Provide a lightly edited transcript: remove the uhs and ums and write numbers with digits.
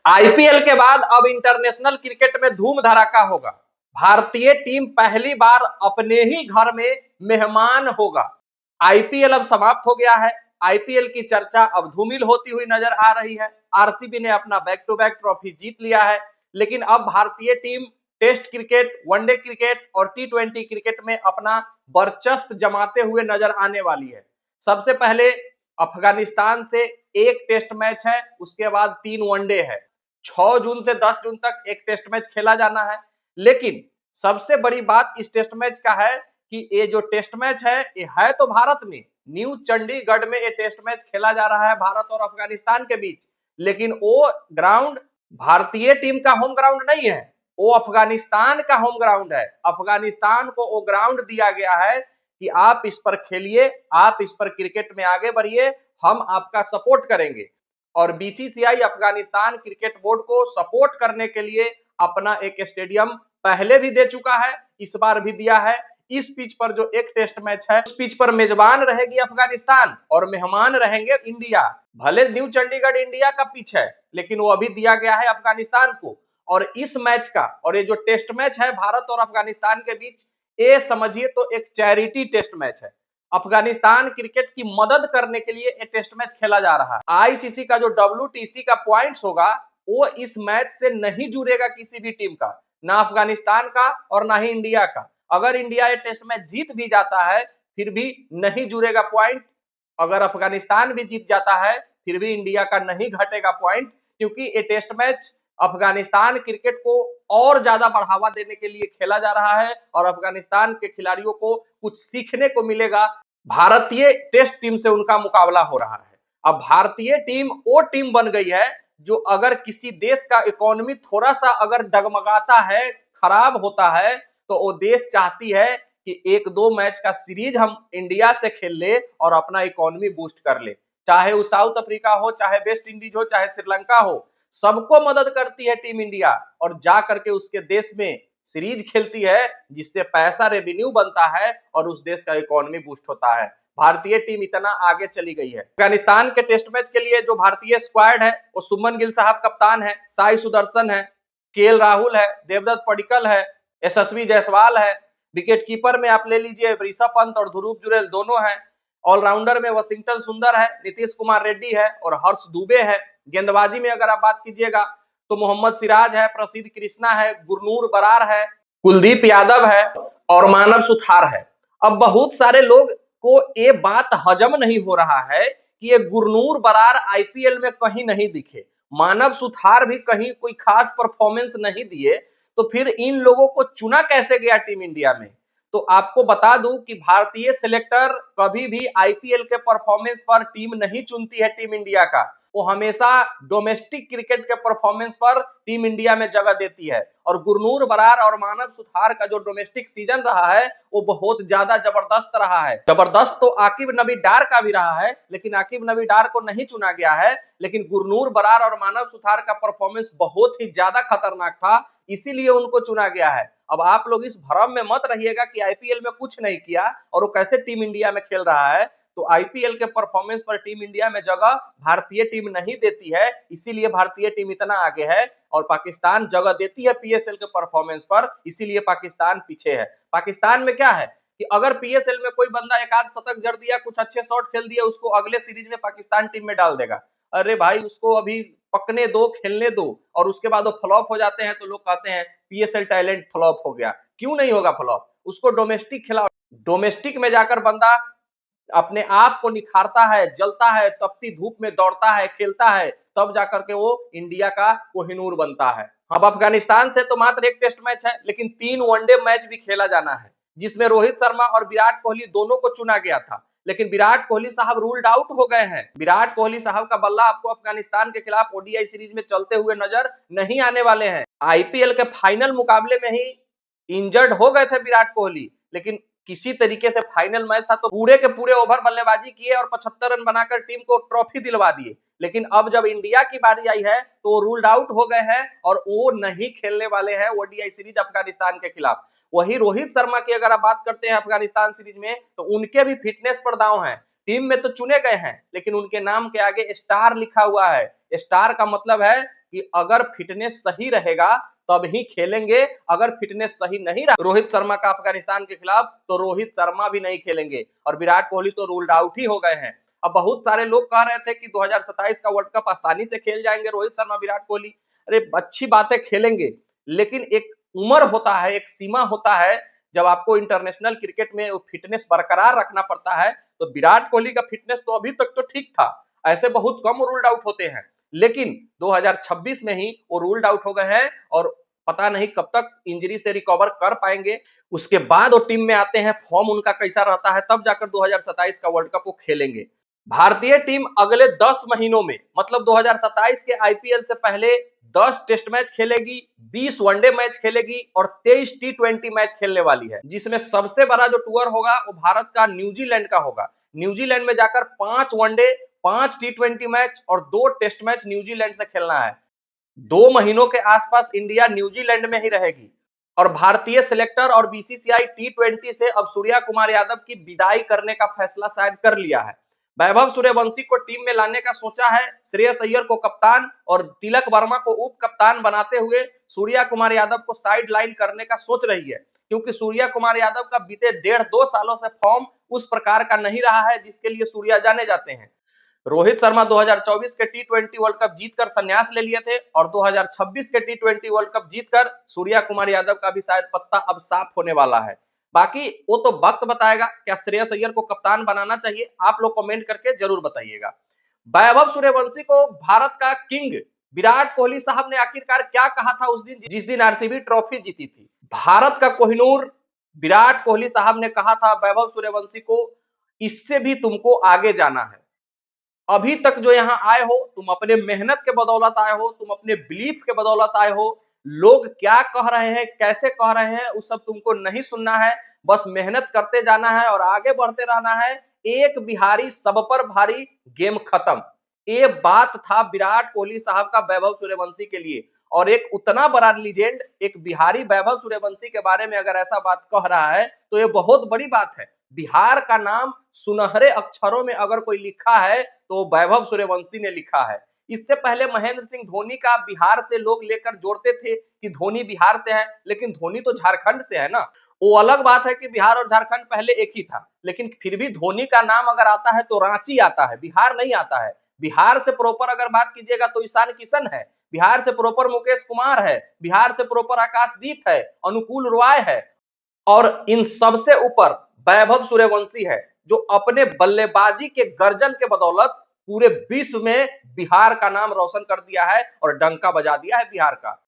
IPL के बाद अब इंटरनेशनल क्रिकेट में धूम धड़ाका होगा। भारतीय टीम पहली बार अपने ही घर में मेहमान होगा। आईपीएल अब समाप्त हो गया है। आईपीएल की चर्चा अब धूमिल होती हुई नजर आ रही है। आरसीबी ने अपना बैक टू बैक ट्रॉफी जीत लिया है, लेकिन अब भारतीय team test cricket, one day cricket और टी20 क्रिकेट में अपना वर्चस्व जमाते हुए नजर आने वाली है। सबसे पहले अफगानिस्तान से एक टेस्ट मैच है, उसके बाद 3 वनडे है। 6 जून से 10 जून तक एक टेस्ट मैच खेला जाना है। लेकिन सबसे बड़ी बात इस टेस्ट मैच का है कि ये जो टेस्ट मैच है, ये है तो भारत में, न्यू चंडीगढ़ में ये टेस्ट मैच खेला जा रहा है भारत और अफगानिस्तान के बीच। लेकिन वो ग्राउंड भारतीय टीम का होम ग्राउंड नहीं है, वो अफगानिस्तान का होम ग्राउंड है। अफगानिस्तान को वो ग्राउंड दिया गया है कि आप इस पर खेलिए, आप इस पर क्रिकेट में आगे बढ़िए, हम आपका सपोर्ट करेंगे। और बीसीसीआई अफगानिस्तान क्रिकेट बोर्ड को सपोर्ट करने के लिए अपना एक स्टेडियम पहले भी दे चुका है, इस बार भी दिया है। इस पिच पर जो एक टेस्ट मैच है, उस पिच पर मेजबान रहेगी अफगानिस्तान और मेहमान रहेंगे इंडिया। भले न्यू चंडीगढ़ इंडिया का पिच है, लेकिन वो अभी दिया गया है अफगानिस्तान को। और इस मैच का, और ये जो टेस्ट मैच है भारत और अफगानिस्तान के बीच, ये समझिए तो एक चैरिटी टेस्ट मैच है। अफगानिस्तान क्रिकेट की मदद करने के लिए ये टेस्ट मैच खेला जा रहा है। आईसीसी का जो WTC का पॉइंट्स होगा, वो इस मैच से नहीं जुड़ेगा किसी भी टीम का, ना अफगानिस्तान का और ना ही इंडिया का। अगर इंडिया ये टेस्ट मैच जीत भी जाता है, फिर भी नहीं जुड़ेगा पॉइंट। अगर अफगानिस्तान भी जीत जाता है, फिर भी इंडिया का नहीं घटेगा पॉइंट, क्योंकि ये टेस्ट मैच अफगानिस्तान क्रिकेट को और ज्यादा बढ़ावा देने के लिए खेला जा रहा है और अफगानिस्तान के खिलाड़ियों को कुछ सीखने को मिलेगा। भारतीय टेस्ट टीम से उनका मुकाबला हो रहा है। अब भारतीय टीम वो टीम बन गई है जो अगर किसी देश का इकोनॉमी थोड़ा सा अगर डगमगाता है, खराब होता है, तो वो देश चाहती है कि 1-2 मैच का सीरीज हम इंडिया से खेल ले और अपना इकोनॉमी बूस्ट कर ले। चाहे वो साउथ अफ्रीका हो, चाहे वेस्ट इंडीज हो, चाहे श्रीलंका हो, सबको मदद करती है टीम इंडिया और जा करके उसके देश में सीरीज खेलती है, जिससे पैसा रेवेन्यू बनता है और उस देश का इकोनॉमी बूस्ट होता है। भारतीय टीम इतना आगे चली गई है। अफगानिस्तान के टेस्ट मैच के लिए जो भारतीय स्क्वाड है, वो सुमन गिल साहब कप्तान है, साई सुदर्शन है, केएल राहुल है, देवदत्त पडिक्कल है, यशस्वी जायसवाल है। विकेट कीपर में आप ले लीजिए ऋषभ पंत और ध्रुव जुरैल दोनों हैं। ऑलराउंडर में वाशिंगटन सुंदर है, नीतीश कुमार रेड्डी है और हर्ष दुबे है। गेंदबाजी में अगर आप बात कीजिएगा तो मोहम्मद सिराज है, प्रसिद्ध कृष्णा है, गुरनूर बरार है, कुलदीप यादव है और मानव सुथार है। अब बहुत सारे लोग को ये बात हजम नहीं हो रहा है कि ये गुरनूर बरार आईपीएल में कहीं नहीं दिखे, मानव सुथार भी कहीं कोई खास परफॉर्मेंस नहीं दिए, तो फिर इन लोगों को चुना कैसे गया टीम इंडिया में। तो आपको बता दूं कि भारतीय सिलेक्टर कभी भी आईपीएल के परफॉर्मेंस पर टीम नहीं चुनती है टीम इंडिया का, वो हमेशा डोमेस्टिक क्रिकेट के परफॉर्मेंस पर टीम इंडिया में जगह देती है। और गुरनूर बरार और मानव सुथार का जो डोमेस्टिक सीजन रहा है, वो बहुत ज्यादा जबरदस्त रहा है। जबरदस्त तो आकिब नबी डार का भी रहा है, लेकिन आकिब नबी डार को नहीं चुना गया है। लेकिन गुरनूर बरार और मानव सुथार का परफॉर्मेंस बहुत ही ज्यादा खतरनाक था, इसीलिए उनको चुना गया है। अब आप लोग इस भ्रम में मत रहिएगा कि आईपीएल में कुछ नहीं किया और वो कैसे टीम इंडिया में खेल रहा है। तो आईपीएल के परफॉर्मेंस पर टीम इंडिया में जगह भारतीय टीम नहीं देती है, इसीलिए भारतीय टीम इतना आगे है। और पाकिस्तान जगह देती है पीएसएल के परफॉर्मेंस पर, इसीलिए पाकिस्तान पीछे है। पाकिस्तान में क्या है कि अगर पीएसएल में कोई बंदा एक आध शतक जड़ दिया, कुछ अच्छे शॉट खेल दिया, उसको अगले सीरीज में पाकिस्तान टीम में डाल देगा। अरे भाई, उसको अभी पकने दो, खेलने दो, और उसके बाद वो फ्लॉप हो जाते हैं तो लोग कहते हैं पीएसएल टैलेंट फ्लॉप हो गया। क्यों नहीं होगा फ्लॉप? उसको डोमेस्टिक खिलाओ, डोमेस्टिक में जाकर बंदा अपने आप को निखारता है, जलता है, तपती धूप में दौड़ता है, खेलता है, तब जाकर के वो इंडिया का कोहिनूर बनता है। अब अफगानिस्तान से तो मात्र एक टेस्ट मैच है, लेकिन 3 वनडे मैच भी खेला जाना है, जिसमें रोहित शर्मा और विराट कोहली दोनों को चुना गया था। लेकिन विराट कोहली साहब रूल्ड आउट हो गए हैं। विराट कोहली साहब का बल्ला आपको अफगानिस्तान के खिलाफ ओडीआई सीरीज में चलते हुए नजर नहीं आने वाले हैं। आईपीएल के फाइनल मुकाबले में ही इंजर्ड हो गए थे विराट कोहली, लेकिन किसी तरीके से फाइनल मैच था तो पूरे के पूरे ओवर बल्लेबाजी किए और 75 रन बनाकर टीम को ट्रॉफी दिलवा दिए। लेकिन अब जब इंडिया की बारी आई है तो वो रूल्ड आउट हो गए हैं और वो नहीं खेलने वाले हैं ओडीआई सीरीज अफगानिस्तान के खिलाफ। वही रोहित शर्मा की अगर आप बात करते हैं अफगानिस्तान सीरीज में, तो उनके भी फिटनेस पर दांव है। टीम में तो चुने गए हैं, लेकिन उनके नाम के आगे स्टार लिखा हुआ है। स्टार का मतलब है कि अगर फिटनेस सही रहेगा तब ही खेलेंगे, अगर फिटनेस सही नहीं रहा रोहित शर्मा का अफगानिस्तान के खिलाफ तो रोहित शर्मा भी नहीं खेलेंगे और विराट कोहली तो रूल्ड आउट ही हो गए हैं। अब बहुत सारे लोग कह रहे थे कि 2027 का वर्ल्ड कप आसानी से खेल जाएंगे रोहित शर्मा विराट कोहली। अरे अच्छी बात है, खेलेंगे, लेकिन एक उम्र होता है, एक सीमा होता है जब आपको इंटरनेशनल क्रिकेट में फिटनेस बरकरार रखना पड़ता है। तो विराट कोहली का फिटनेस तो अभी तक तो ठीक था, ऐसे बहुत कम रूल्ड आउट होते हैं, लेकिन 2026 में ही वो रूल्ड आउट हो गए हैं और पता नहीं कब तक इंजरी से रिकवर कर पाएंगे। उसके बाद वो टीम में आते हैं, फॉर्म उनका कैसा रहता है, तब जाकर 2027 का वर्ल्ड कप वो खेलेंगे। भारतीय टीम अगले 10 महीनों में मतलब 2027 के आईपीएल से पहले 10 टेस्ट मैच खेलेगी, 20 वनडे मैच खेलेगी और 23 टी20 मैच खेलने वाली है, जिसमें सबसे बड़ा जो टूर होगा वो भारत का न्यूजीलैंड का होगा। न्यूजीलैंड में जाकर 5 वनडे, 5 टी20 मैच और 2 टेस्ट मैच न्यूजीलैंड से खेलना है। 2 महीनों के आसपास इंडिया न्यूजीलैंड में ही रहेगी और भारतीय सिलेक्टर और बीसीसीआई टी20 से अब सूर्या कुमार यादव की विदाई करने का फैसला शायद कर लिया है। वैभव सूर्यवंशी को टीम में लाने का सोचा है, श्रेयस अय्यर को कप्तान और तिलक वर्मा को उप कप्तान बनाते हुए सूर्या कुमार यादव को साइड लाइन करने का सोच रही है, क्योंकि सूर्या कुमार यादव का बीते 1.5-2 सालों से फॉर्म उस प्रकार का नहीं रहा है जिसके लिए सूर्या जाने जाते हैं। रोहित शर्मा 2024 के टी20 वर्ल्ड कप जीतकर संन्यास ले लिए थे और 2026 के टी20 वर्ल्ड कप जीतकर सूर्या कुमार यादव का भी शायद पत्ता अब साफ होने वाला है। बाकी वो तो वक्त बताएगा, क्या श्रेयस अय्यर को कप्तान बनाना चाहिए, आप लोग कमेंट करके जरूर बताइएगा। वैभव सूर्यवंशी को भारत का किंग विराट कोहली साहब ने आखिरकार क्या कहा था उस दिन जिस दिन आरसीबी ट्रॉफी जीती थी। भारत का कोहिनूर विराट कोहली साहब ने कहा था वैभव सूर्यवंशी को, इससे भी तुमको आगे जाना है। अभी तक जो यहाँ आए हो तुम अपने मेहनत के बदौलत आए हो, तुम अपने बिलीफ के बदौलत आए हो। लोग क्या कह रहे हैं, कैसे कह रहे हैं, उस सब तुमको नहीं सुनना है, बस मेहनत करते जाना है और आगे बढ़ते रहना है। एक बिहारी सब पर भारी, गेम खत्म। ये बात था विराट कोहली साहब का वैभव सूर्यवंशी के लिए, और एक उतना बड़ा लीजेंड एक बिहारी वैभव सूर्यवंशी के बारे में अगर ऐसा बात कह रहा है तो ये बहुत बड़ी बात है। बिहार का नाम सुनहरे अक्षरों में अगर कोई लिखा है तो वैभव सूर्यवंशी ने लिखा है। इससे पहले महेंद्र सिंह धोनी का बिहार से लोग लेकर जोड़ते थे कि धोनी बिहार से है, लेकिन धोनी तो झारखंड से है ना। वो अलग बात है कि बिहार और झारखंड पहले एक ही था, लेकिन फिर भी धोनी का नाम अगर आता है तो रांची आता है, बिहार नहीं आता है। बिहार से प्रॉपर अगर बात कीजिएगा तो ईशान किशन है, बिहार से प्रॉपर मुकेश कुमार है, बिहार से प्रॉपर आकाशदीप है, अनुकूल रॉय है, और इन सबसे ऊपर वैभव सूर्यवंशी है जो अपने बल्लेबाजी के गर्जन के बदौलत पूरे विश्व में बिहार का नाम रोशन कर दिया है और डंका बजा दिया है बिहार का।